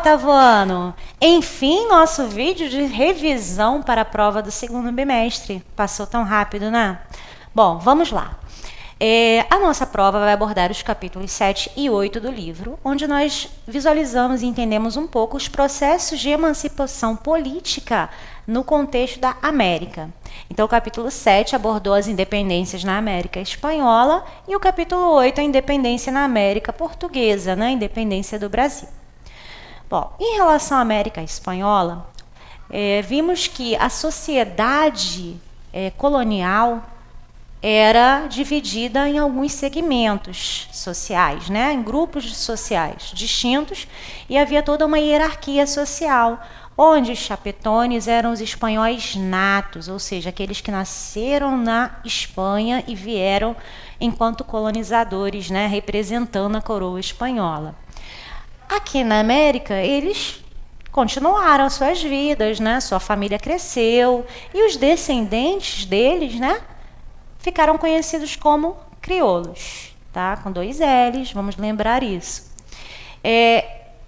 oitavo ano! Enfim, nosso vídeo de revisão para a prova do segundo bimestre. Passou tão rápido, né? Bom, vamos lá. A nossa prova vai abordar os capítulos 7 e 8 do livro, onde nós visualizamos e entendemos um pouco os processos de emancipação política no contexto da América. Então, o capítulo 7 abordou as independências na América Espanhola e o capítulo 8 a independência na América Portuguesa, né? A independência do Brasil. Bom, em relação à América Espanhola, vimos que a sociedade colonial era dividida em alguns segmentos sociais, né? Em grupos sociais distintos, e havia toda uma hierarquia social, onde os chapetones eram os espanhóis natos, ou seja, aqueles que nasceram na Espanha e vieram enquanto colonizadores, né? Representando a coroa espanhola. Aqui na América, eles continuaram suas vidas, né? Sua família cresceu, e os descendentes deles, né? Ficaram conhecidos como crioulos, tá? Com 2 L's, vamos lembrar isso.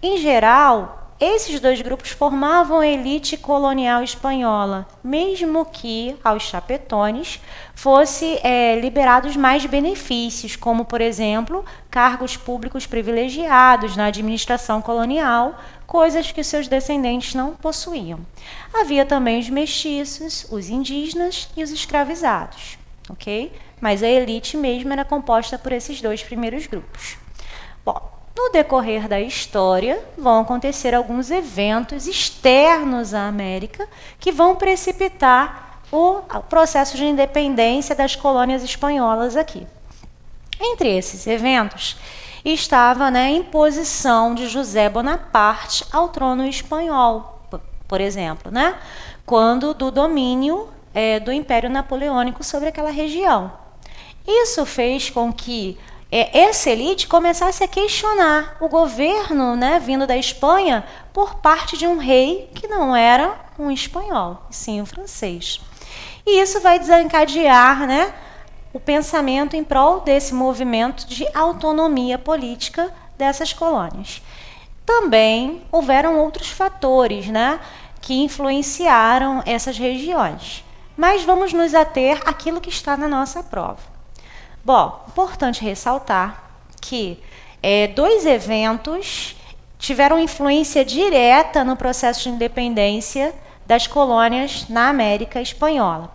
Em geral, esses 2 grupos formavam a elite colonial espanhola, mesmo que aos chapetones fosse liberados mais benefícios, como, por exemplo, cargos públicos privilegiados na administração colonial, coisas que seus descendentes não possuíam. Havia também os mestiços, os indígenas e os escravizados. Ok? Mas a elite mesmo era composta por esses 2 primeiros grupos. Bom, no decorrer da história, vão acontecer alguns eventos externos à América que vão precipitar o processo de independência das colônias espanholas aqui. Entre esses eventos, estava a imposição de José Bonaparte ao trono espanhol, por exemplo, né? Quando do domínio do Império Napoleônico sobre aquela região. Isso fez com que essa elite começasse a questionar o governo, né, vindo da Espanha por parte de um rei que não era um espanhol, sim um francês. E isso vai desencadear, né, o pensamento em prol desse movimento de autonomia política dessas colônias. Também houveram outros fatores, né, que influenciaram essas regiões. Mas vamos nos ater àquilo que está na nossa prova. Bom, importante ressaltar que 2 eventos tiveram influência direta no processo de independência das colônias na América Espanhola.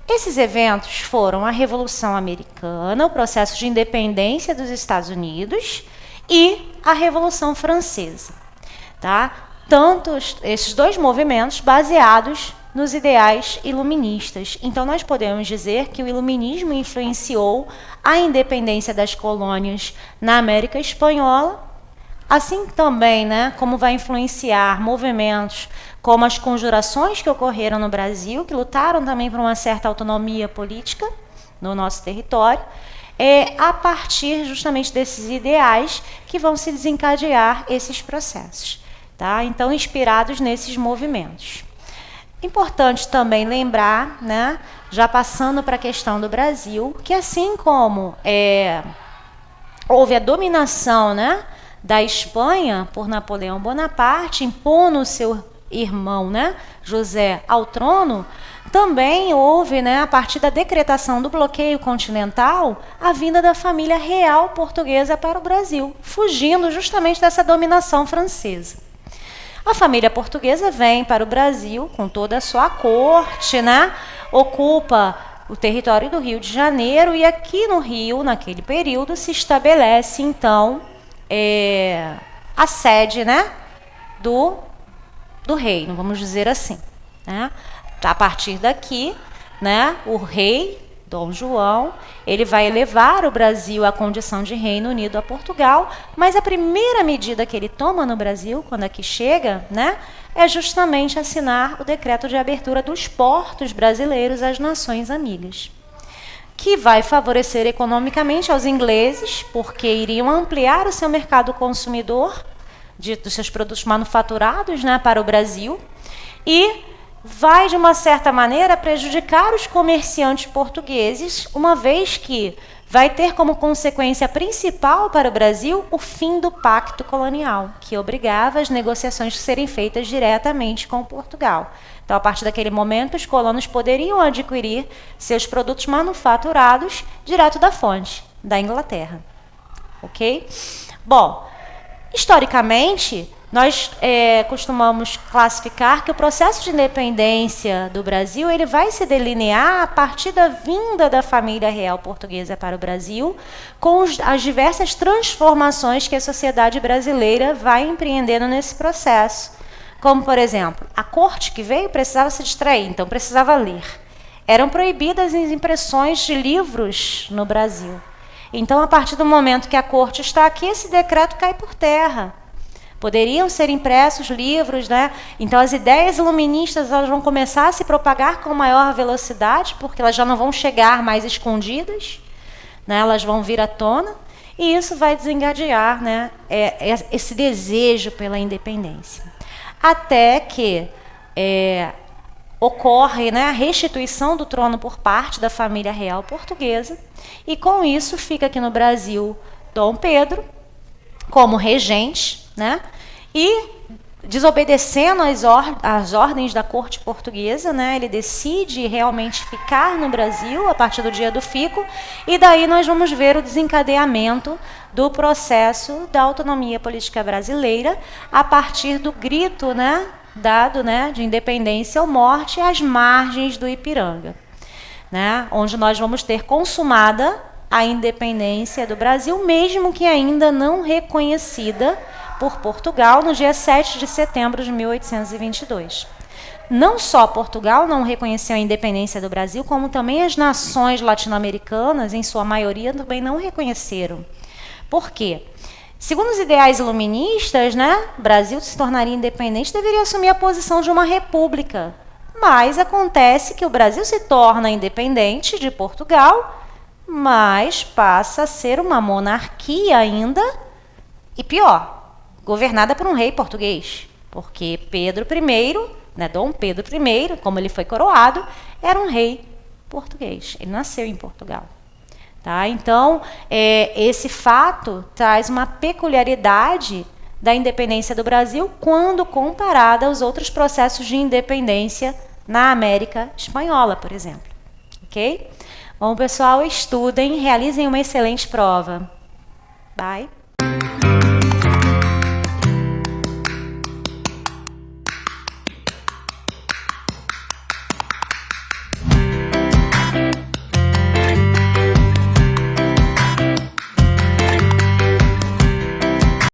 Esses eventos foram a Revolução Americana, o processo de independência dos Estados Unidos e a Revolução Francesa. Tá? Tanto esses 2 movimentos baseados nos ideais iluministas. Então, nós podemos dizer que o iluminismo influenciou a independência das colônias na América Espanhola, assim também, né, como vai influenciar movimentos como as conjurações que ocorreram no Brasil, que lutaram também por uma certa autonomia política no nosso território, a partir justamente desses ideais que vão se desencadear esses processos, tá? Então, inspirados nesses movimentos. Importante também lembrar, né, já passando para a questão do Brasil, que assim como houve a dominação, né, da Espanha por Napoleão Bonaparte, impondo o seu irmão, né, José ao trono, também houve, né, a partir da decretação do bloqueio continental, a vinda da família real portuguesa para o Brasil, fugindo justamente dessa dominação francesa. A família portuguesa vem para o Brasil com toda a sua corte, né? Ocupa o território do Rio de Janeiro, e aqui no Rio, naquele período, se estabelece, então, a sede, né, do reino, vamos dizer assim. Né? A partir daqui, né, o rei Dom João, ele vai elevar o Brasil à condição de Reino Unido a Portugal, mas a primeira medida que ele toma no Brasil, quando aqui chega, né, é justamente assinar o decreto de abertura dos portos brasileiros às nações amigas, que vai favorecer economicamente aos ingleses, porque iriam ampliar o seu mercado consumidor dos seus produtos manufaturados, né, para o Brasil, e vai, de uma certa maneira, prejudicar os comerciantes portugueses, uma vez que vai ter como consequência principal para o Brasil o fim do pacto colonial, que obrigava as negociações a serem feitas diretamente com Portugal. Então, a partir daquele momento, os colonos poderiam adquirir seus produtos manufaturados direto da fonte, da Inglaterra. Ok? Bom, historicamente, nós costumamos classificar que o processo de independência do Brasil ele vai se delinear a partir da vinda da família real portuguesa para o Brasil, com as diversas transformações que a sociedade brasileira vai empreendendo nesse processo. Como, por exemplo, a corte que veio precisava se distrair, então precisava ler. Eram proibidas as impressões de livros no Brasil. Então, a partir do momento que a corte está aqui, esse decreto cai por terra. Poderiam ser impressos livros, né? Então as ideias iluministas elas vão começar a se propagar com maior velocidade, porque elas já não vão chegar mais escondidas, né? Elas vão vir à tona, e isso vai desencadear, né, esse desejo pela independência. Até que ocorre, né, a restituição do trono por parte da família real portuguesa, e com isso fica aqui no Brasil Dom Pedro como regente, né? E desobedecendo às ordens da corte portuguesa, né? Ele decide realmente ficar no Brasil a partir do dia do fico, e daí nós vamos ver o desencadeamento do processo da autonomia política brasileira a partir do grito, né, dado, né, de independência ou morte às margens do Ipiranga, né? Onde nós vamos ter consumada a independência do Brasil, mesmo que ainda não reconhecida por Portugal no dia 7 de setembro de 1822. Não só Portugal não reconheceu a independência do Brasil, como também as nações latino-americanas, em sua maioria, também não reconheceram. Por quê? Segundo os ideais iluministas, né, o Brasil se tornaria independente, deveria assumir a posição de uma república. Mas acontece que o Brasil se torna independente de Portugal, mas passa a ser uma monarquia ainda, e pior, governada por um rei português, porque Pedro I, né, Dom Pedro I, como ele foi coroado, era um rei português, ele nasceu em Portugal. Tá? Então, esse fato traz uma peculiaridade da independência do Brasil quando comparada aos outros processos de independência na América Espanhola, por exemplo. Ok? Bom, pessoal, estudem, realizem uma excelente prova. Bye!